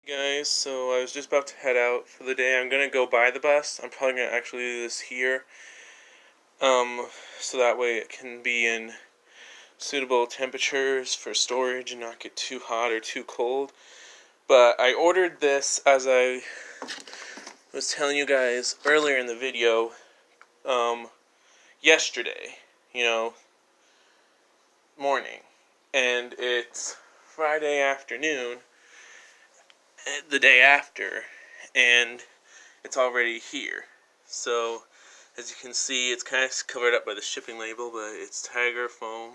Guys, so I was just about to head out for the day. I'm gonna go buy the bus. I'm probably gonna actually do this here, so that way it can be in suitable temperatures for storage and not get too hot or too cold. But I ordered this, as I was telling you guys earlier in the video, yesterday, morning, and it's Friday afternoon, the day after, and it's already here. So, as you can see, it's kind of covered up by the shipping label, but it's Tiger foam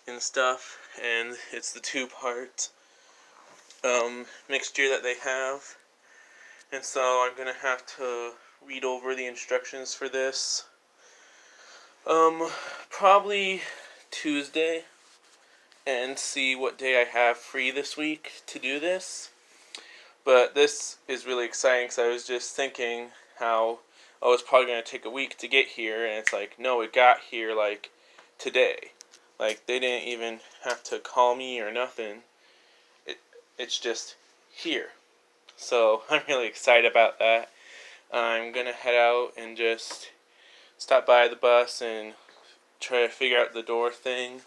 and stuff, and it's the two-part mixture that they have. And so I'm gonna have to read over the instructions for this. Probably Tuesday, and see what day I have free this week to do this. But this is really exciting because I was just thinking how it's probably going to take a week to get here, and it's like, no, it got here like today. Like, they didn't even have to call me or nothing. It's just here. So I'm really excited about that. I'm going to head out and just stop by the bus and try to figure out the door thing.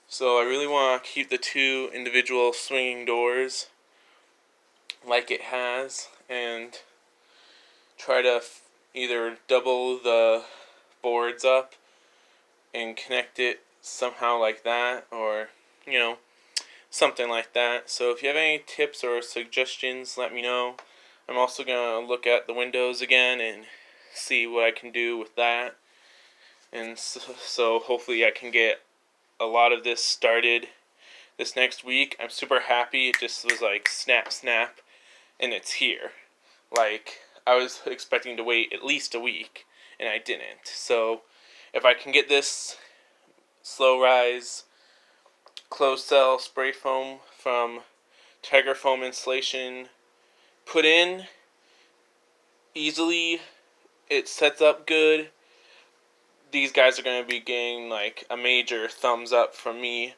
So I really want to keep the two individual swinging doors like it has, and try to either double the boards up and connect it somehow like that, or something like that. So if you have any tips or suggestions, let me know. I'm also going to look at the windows again and see what I can do with that, and so hopefully I can get a lot of this started this next week. I'm super happy. It just was like snap, and it's here. Like, I was expecting to wait at least a week, and I didn't. So, if I can get this slow rise closed cell spray foam from Tiger Foam Insulation put in easily, it sets up good, these guys are going to be getting like a major thumbs up from me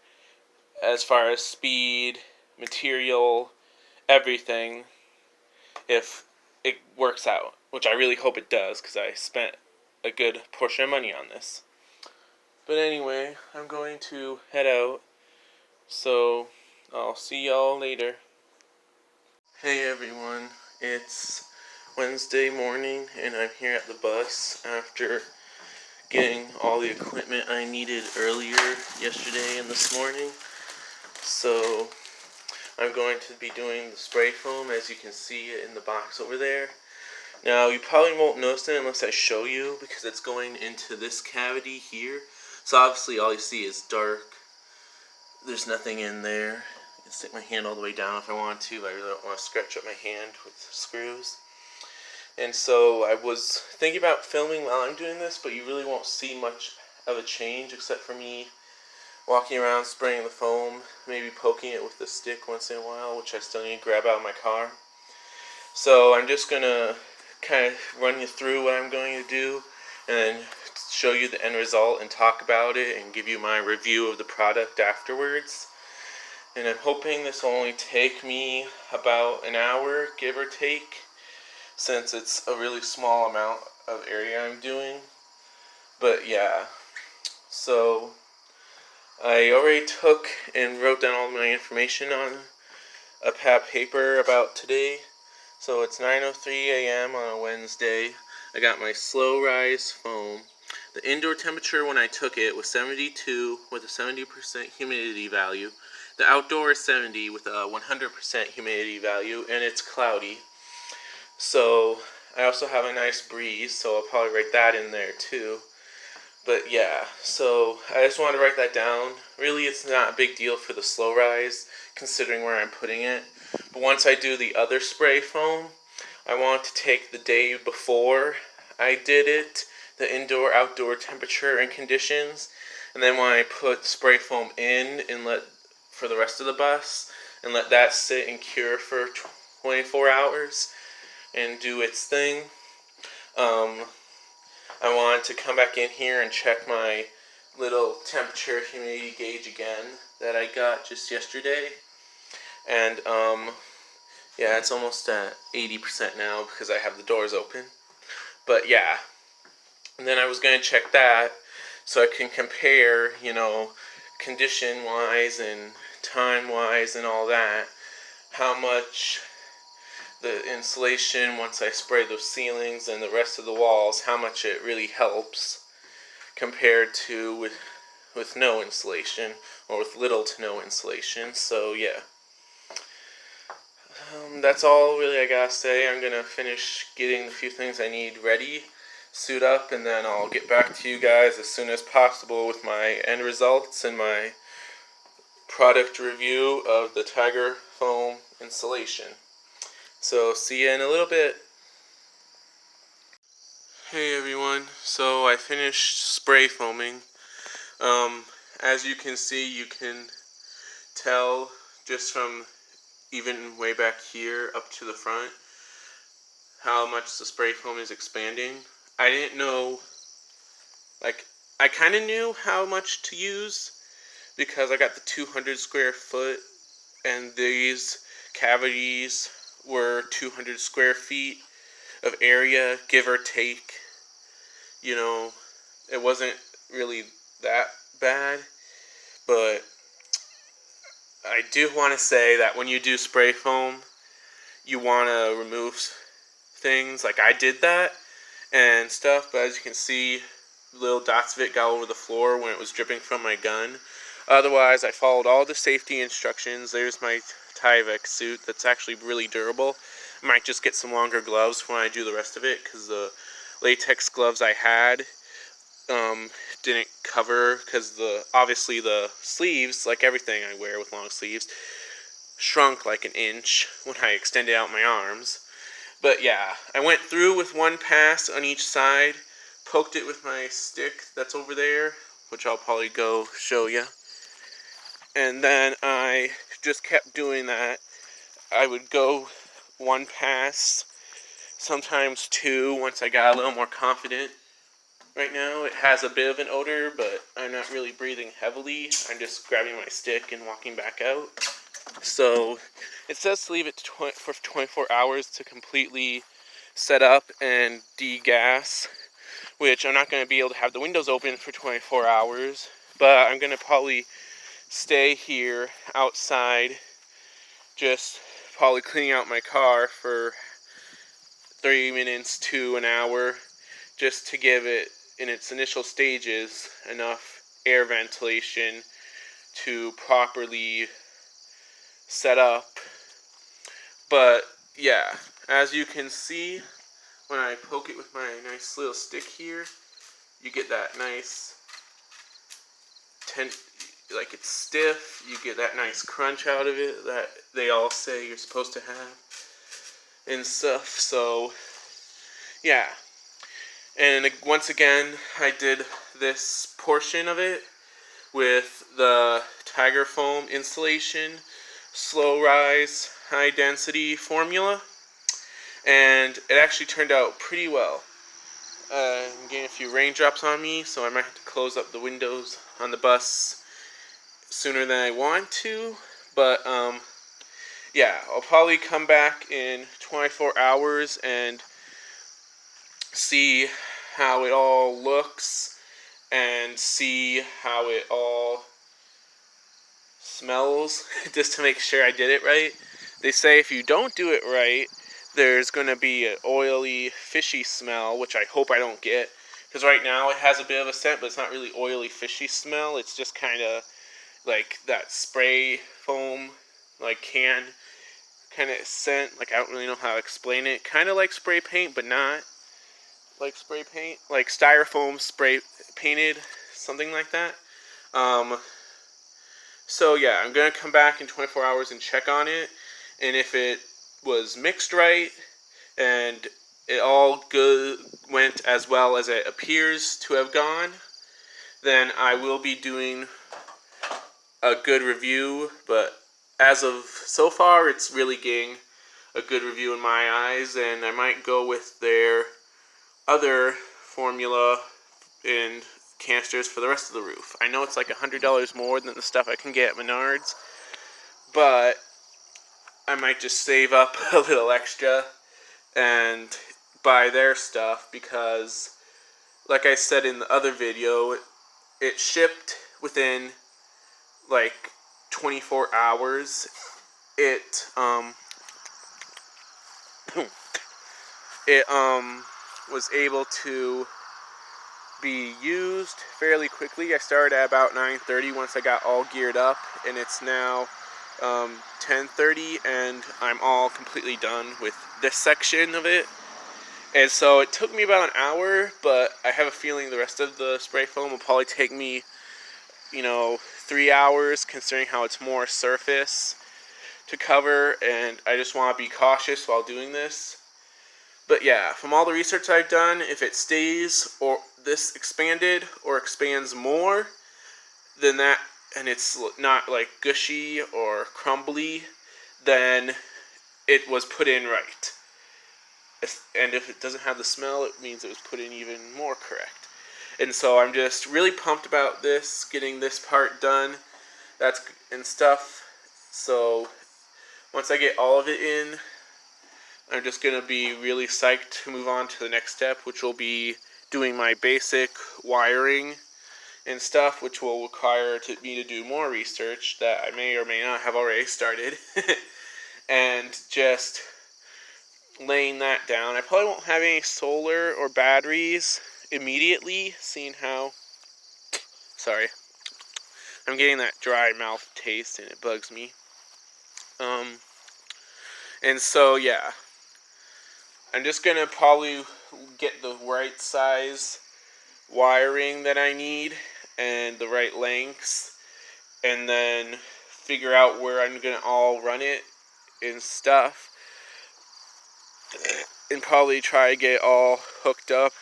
as far as speed, material, everything, if it works out, which I really hope it does, because I spent a good portion of money on this. But anyway, I'm going to head out, so I'll see y'all later. Hey everyone, it's Wednesday morning, and I'm here at the bus after getting all the equipment I needed earlier yesterday and this morning. So I'm going to be doing the spray foam, as you can see it in the box over there. Now, you probably won't notice it unless I show you, because it's going into this cavity here. So obviously all you see is dark. There's nothing in there. I can stick my hand all the way down if I want to, but I really don't want to scratch up my hand with screws. And so I was thinking about filming while I'm doing this, but you really won't see much of a change except for me walking around spraying the foam, maybe poking it with the stick once in a while, which I still need to grab out of my car. So I'm just going to kind of run you through what I'm going to do, and then show you the end result and talk about it and give you my review of the product afterwards. And I'm hoping this will only take me about an hour, give or take, since it's a really small amount of area I'm doing. But yeah, so I already took and wrote down all my information on a pad of paper about today. So it's 9:03 a.m. on a Wednesday. I got my slow rise foam. The indoor temperature when I took it was 72 with a 70% humidity value. The outdoor is 70 with a 100% humidity value, and it's cloudy. So I also have a nice breeze, so I'll probably write that in there too. But yeah, so I just wanted to write that down. Really, it's not a big deal for the slow rise, considering where I'm putting it. But once I do the other spray foam, I want to take the day before I did it, the indoor-outdoor temperature and conditions, and then when I put spray foam in and let for the rest of the bus, and let that sit and cure for 24 hours and do its thing. I wanted to come back in here and check my little temperature humidity gauge again that I got just yesterday. And Yeah, it's almost at 80% now because I have the doors open. But yeah, and then I was going to check that so I can compare, condition wise and time wise and all that, how much the insulation, once I spray those ceilings and the rest of the walls, how much it really helps compared to with no insulation or with little to no insulation. So yeah. That's all really I gotta say. I'm gonna finish getting the few things I need ready, suit up, and then I'll get back to you guys as soon as possible with my end results and my product review of the Tiger Foam insulation. So see you in a little bit. Hey everyone, so I finished spray foaming. As you can see, you can tell just from even way back here up to the front how much the spray foam is expanding. I didn't know, I kind of knew how much to use because I got the 200 square foot and these cavities were 200 square feet of area, give or take. It wasn't really that bad, but I do want to say that when you do spray foam, you want to remove things. Like I did that and stuff, but as you can see, little dots of it got over the floor when it was dripping from my gun. Otherwise, I followed all the safety instructions. There's my Tyvek suit that's actually really durable. I might just get some longer gloves when I do the rest of it because the latex gloves I had didn't cover because obviously the sleeves, like everything I wear with long sleeves, shrunk like an inch when I extended out my arms. But yeah, I went through with one pass on each side, poked it with my stick that's over there, which I'll probably go show you. And then I just kept doing that. I would go one pass, sometimes two, once I got a little more confident. Right now it has a bit of an odor, but I'm not really breathing heavily. I'm just grabbing my stick and walking back out. So it says to leave it for 24 hours to completely set up and degas, which I'm not going to be able to have the windows open for 24 hours, but I'm going to probably stay here outside, just probably cleaning out my car for 30 minutes to an hour, just to give it, in its initial stages, enough air ventilation to properly set up. But yeah, as you can see, when I poke it with my nice little stick here, you get that nice like it's stiff. You get that nice crunch out of it that they all say you're supposed to have and stuff. So yeah, and once again, I did this portion of it with the Tiger Foam insulation slow rise high density formula, and it actually turned out pretty well. I'm getting a few raindrops on me, so I might have to close up the windows on the bus sooner than I want to. But yeah, I'll probably come back in 24 hours and see how it all looks and see how it all smells just to make sure I did it right. They say if you don't do it right, there's going to be an oily, fishy smell, which I hope I don't get. Because right now it has a bit of a scent, but it's not really oily, fishy smell. It's just kind of like that spray foam, like can kind of scent. Like I don't really know how to explain it. Kind of like spray paint, but not like spray paint. Like styrofoam spray painted, something like that. So yeah, I'm going to come back in 24 hours and check on it. And if it was mixed right and it all good went as well as it appears to have gone, then I will be doing a good review. But as of so far, it's really getting a good review in my eyes, and I might go with their other formula and canisters for the rest of the roof. I know it's like $100 more than the stuff I can get at Menards, but I might just save up a little extra and buy their stuff because, like I said in the other video, it shipped within like 24 hours. It it was able to be used fairly quickly. I started at about 9:30 once I got all geared up, and it's now 10:30, and I'm all completely done with this section of it. And so it took me about an hour, but I have a feeling the rest of the spray foam will probably take me, 3 hours, considering how it's more surface to cover, and I just want to be cautious while doing this. But yeah, from all the research I've done, if it stays or this expanded or expands more than that, and it's not like gushy or crumbly, then it was put in right. And if it doesn't have the smell, it means it was put in even more correct. And so I'm just really pumped about this, getting this part done. And stuff. So once I get all of it in, I'm just going to be really psyched to move on to the next step, which will be doing my basic wiring and stuff, which will require me to do more research that I may or may not have already started. And just laying that down. I probably won't have any solar or batteries immediately, seeing how... Sorry. I'm getting that dry mouth taste and it bugs me. And so, yeah. I'm just going to probably get the right size wiring that I need and the right lengths, and then figure out where I'm going to all run it and stuff, and probably try to get it all hooked up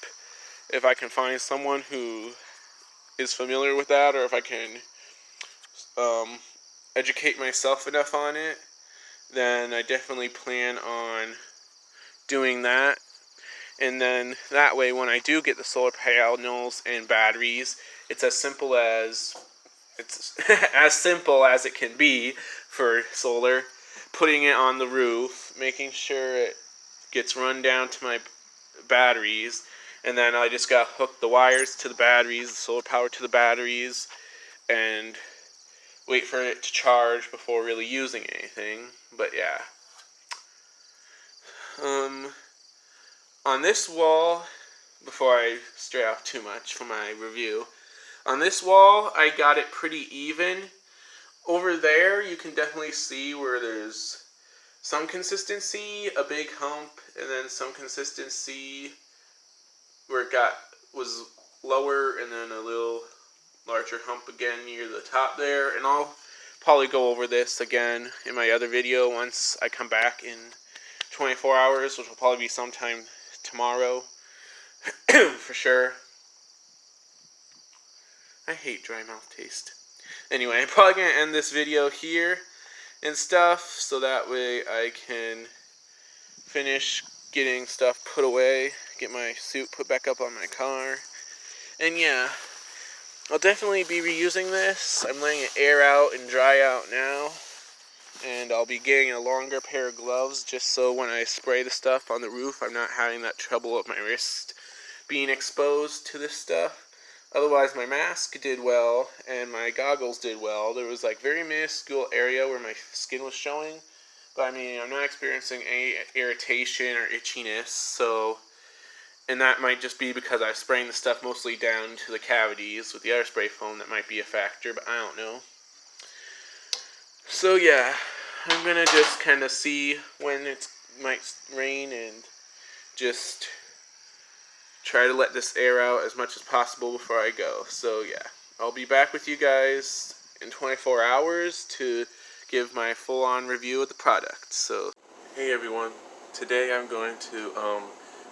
if I can find someone who is familiar with that, or if I can educate myself enough on it. Then I definitely plan on doing that. And then that way, when I do get the solar panels and batteries, it's as simple as it can be for solar. Putting it on the roof, making sure it gets run down to my batteries, and then I just got to hook the wires to the batteries, the solar power to the batteries, and wait for it to charge before really using anything. But yeah. On this wall, before I stray off too much from my review, on this wall I got it pretty even. Over there you can definitely see where there's some consistency, a big hump, and then some consistency where it was lower, and then a little larger hump again near the top there. And I'll probably go over this again in my other video once I come back in 24 hours, which will probably be sometime tomorrow for sure. I hate dry mouth taste. Anyway, I'm probably going to end this video here and stuff, so that way I can finish getting stuff put away, get my suit put back up on my car. And yeah, I'll definitely be reusing this. I'm letting it air out and dry out now. And I'll be getting a longer pair of gloves just so when I spray the stuff on the roof, I'm not having that trouble of my wrist being exposed to this stuff. Otherwise, my mask did well and my goggles did well. There was like very minuscule area where my skin was showing, but I mean, I'm not experiencing any irritation or itchiness. So, and that might just be because I'm spraying the stuff mostly down to the cavities with the other spray foam. That might be a factor, but I don't know. So yeah, I'm gonna just kind of see when it might rain and just try to let this air out as much as possible before I go. So yeah, I'll be back with you guys in 24 hours to give my full-on review of the product. So, hey everyone, today I'm going to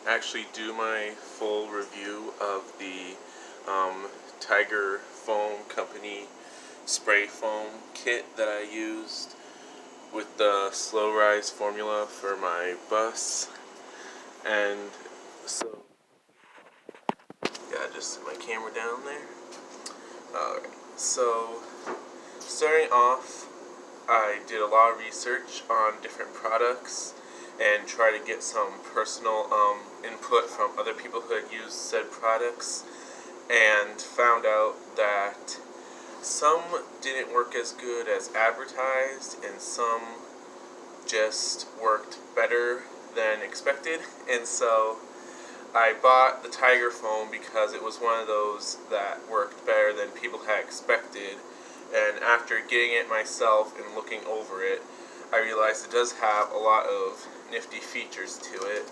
actually do my full review of the Tiger Foam Company spray foam kit that I used with the slow rise formula for my bus. And so yeah, just set my camera down there. Alright, so starting off, I did a lot of research on different products and try to get some personal input from other people who had used said products, and found out that some didn't work as good as advertised and some just worked better than expected. And so I bought the Tiger foam because it was one of those that worked better than people had expected. And after getting it myself and looking over it, I realized it does have a lot of nifty features to it.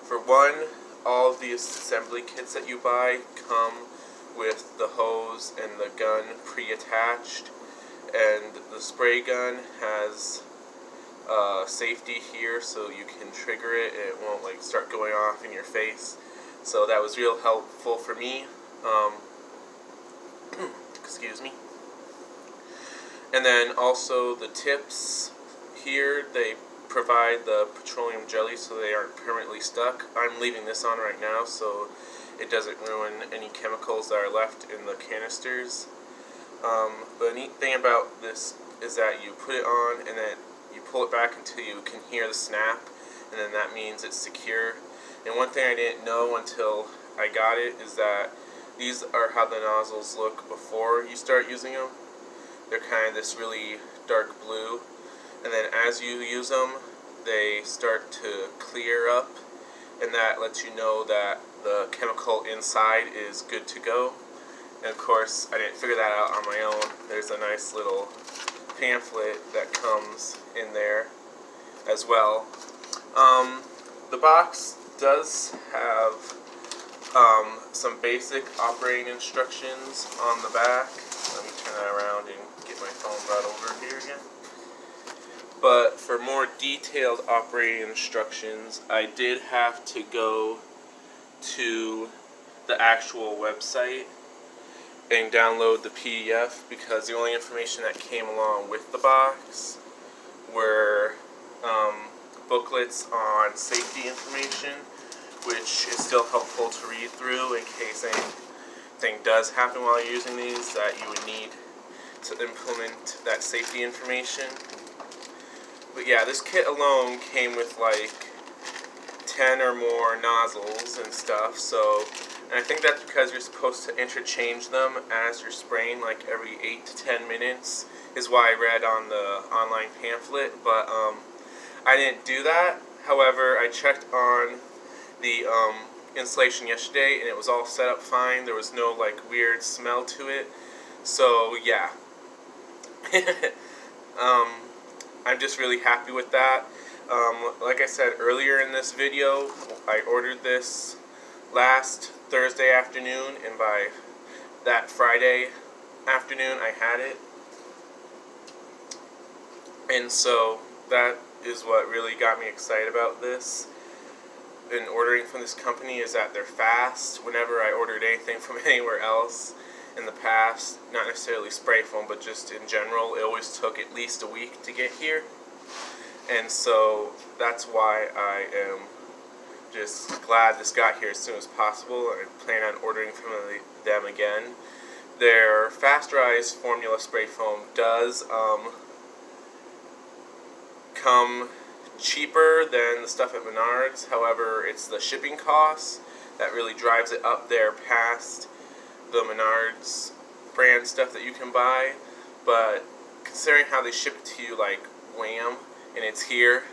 For one, all of the assembly kits that you buy come with the hose and the gun pre-attached, and the spray gun has safety here so you can trigger it and it won't like start going off in your face. So that was real helpful for me. Excuse me. And then also the tips here, they provide the petroleum jelly so they aren't permanently stuck. I'm leaving this on right now so it doesn't ruin any chemicals that are left in the canisters. The neat thing about this is that you put it on and then you pull it back until you can hear the snap, and then that means it's secure. And one thing I didn't know until I got it is that these are how the nozzles look before you start using them. They're kind of this really dark blue, and then as you use them they start to clear up, and that lets you know that the chemical inside is good to go. And of course I didn't figure that out on my own. There's a nice little pamphlet that comes in there as well. The box does have some basic operating instructions on the back. Let me turn that around and get my phone brought over here again. But for more detailed operating instructions, I did have to go to the actual website and download the PDF, because the only information that came along with the box were booklets on safety information, which is still helpful to read through in case anything does happen while you're using these that you would need to implement that safety information. But yeah, this kit alone came with like 10 or more nozzles and stuff, so, and I think that's because you're supposed to interchange them as you're spraying like every 8 to 10 minutes, is why I read on the online pamphlet, but I didn't do that. However, I checked on the installation yesterday and it was all set up fine. There was no like weird smell to it, so yeah. I'm just really happy with that. Like I said earlier in this video, I ordered this last Thursday afternoon, and by that Friday afternoon I had it. And so that is what really got me excited about this in ordering from this company, is that they're fast. Whenever I ordered anything from anywhere else in the past, not necessarily spray foam, but just in general, it always took at least a week to get here. And so that's why I am just glad this got here as soon as possible. I plan on ordering from them again. Their Fast Rise formula spray foam does come cheaper than the stuff at Menards. However, it's the shipping costs that really drives it up there past the Menards brand stuff that you can buy. But considering how they ship it to you like wham, and it's here,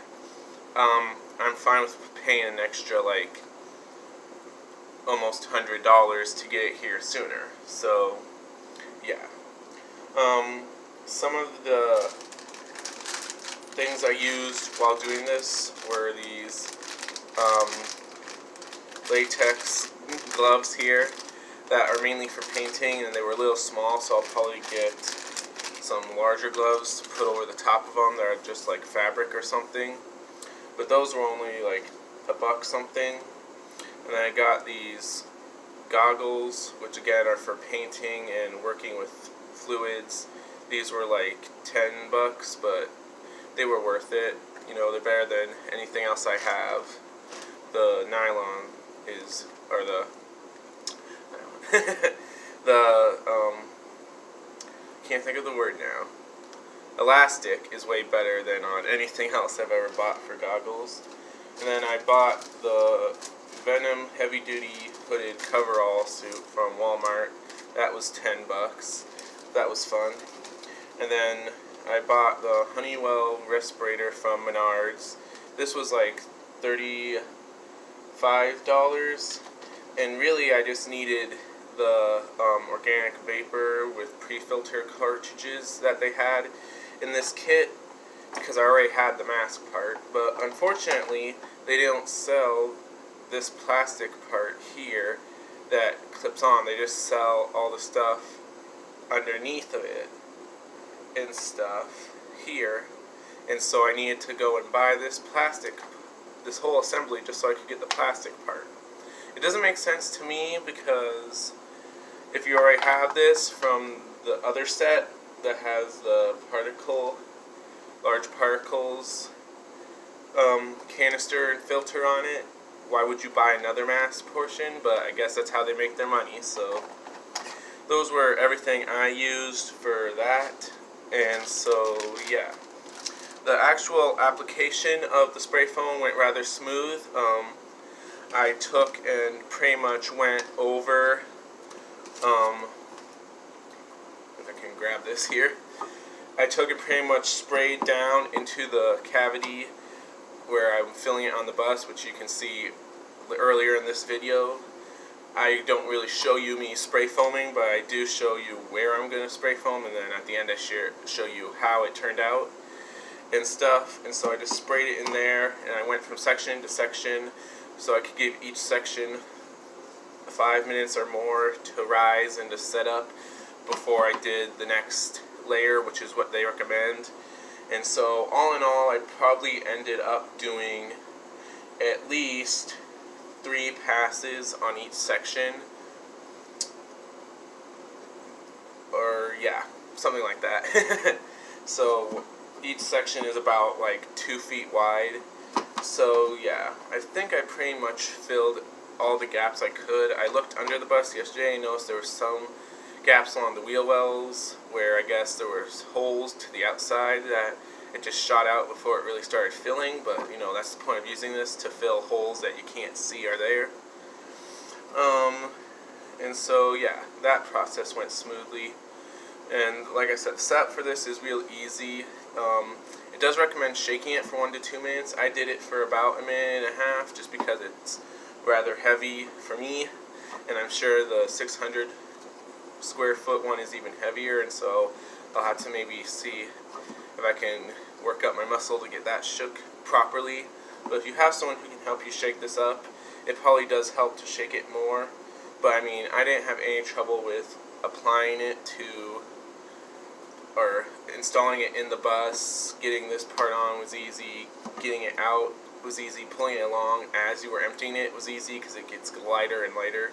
I'm fine with paying an extra like almost $100 to get it here sooner. So yeah. Some of the things I used while doing this were these latex gloves here that are mainly for painting, and they were a little small, so I'll probably get some larger gloves to put over the top of them that are just like fabric or something. But those were only like $1 something. And then I got these goggles, which again are for painting and working with fluids. These were like $10, but they were worth it. You know, they're better than anything else I have. The nylon is, or the, can't think of the word now. elastic is way better than on anything else I've ever bought for goggles. And then I bought the Venom heavy duty hooded coverall suit from Walmart. That was $10. That was fun. And then I bought the Honeywell respirator from Menards. This was like $35. And really I just needed the organic vapor with pre-filter cartridges that they had in this kit because I already had the mask part. But unfortunately they don't sell this plastic part here that clips on. They just sell all the stuff underneath of it and stuff here. And so I needed to go and buy this whole assembly just so I could get the plastic part. It doesn't make sense to me because if you already have this from the other set that has the large particles canister and filter on it, why would you buy another mask portion? But I guess that's how they make their money. So those were everything I used for that. And so yeah, the actual application of the spray foam went rather smooth. I took and pretty much went over, if I can grab this here, I took and pretty much sprayed down into the cavity where I'm filling it on the bus, which you can see earlier in this video. I don't really show you me spray foaming, but I do show you where I'm going to spray foam, and then at the end I show you how it turned out and stuff. And so I just sprayed it in there, and I went from section to section so I could give each section 5 minutes or more to rise and to set up before I did the next layer, which is what they recommend. And so all in all, I probably ended up doing at least 3 passes on each section, or yeah, something like that. So each section is about like 2 feet wide. So yeah, I think I pretty much filled all the gaps I could. I looked under the bus yesterday and noticed there were some gaps along the wheel wells where I guess there were holes to the outside that it just shot out before it really started filling. But you know, that's the point of using this, to fill holes that you can't see are there. And so yeah, that process went smoothly. And like I said, the setup for this is real easy. It does recommend shaking it for 1 to 2 minutes. I did it for about 1.5 minutes just because it's rather heavy for me, and I'm sure the 600 square foot one is even heavier, and so I'll have to maybe see if I can work up my muscle to get that shook properly. But if you have someone who can help you shake this up, it probably does help to shake it more. But I mean, I didn't have any trouble with applying it to, or installing it in the bus. Getting this part on was easy, getting it out was easy, pulling it along as you were emptying it was easy because it gets lighter and lighter.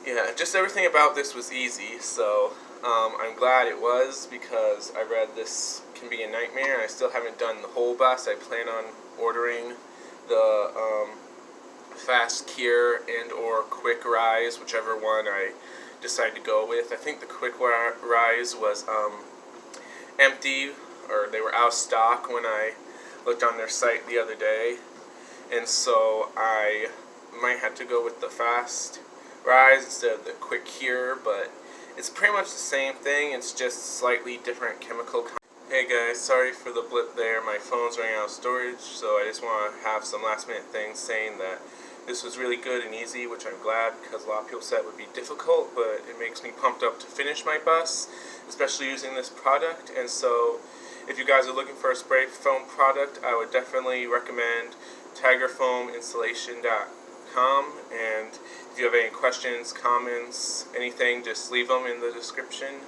Yeah, just everything about this was easy, so I'm glad it was, because I read this can be a nightmare, and I still haven't done the whole bus. I plan on ordering the fast cure and or quick rise, whichever one I decide to go with. I think the quick rise was empty, or they were out of stock when I looked on their site the other day, and so I might have to go with the fast rise instead of the quick cure. But it's pretty much the same thing, it's just slightly different chemical. Hey guys, sorry for the blip there. My phone's running out of storage, so I just want to have some last minute things saying that this was really good and easy, which I'm glad, because a lot of people said it would be difficult, but it makes me pumped up to finish my bus, especially using this product. And so if you guys are looking for a spray foam product, I would definitely recommend TigerFoamInsulation.com. And if you have any questions, comments, anything, just leave them in the description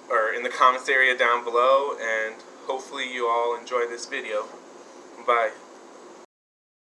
or in the comments area down below. And hopefully you all enjoy this video. Bye.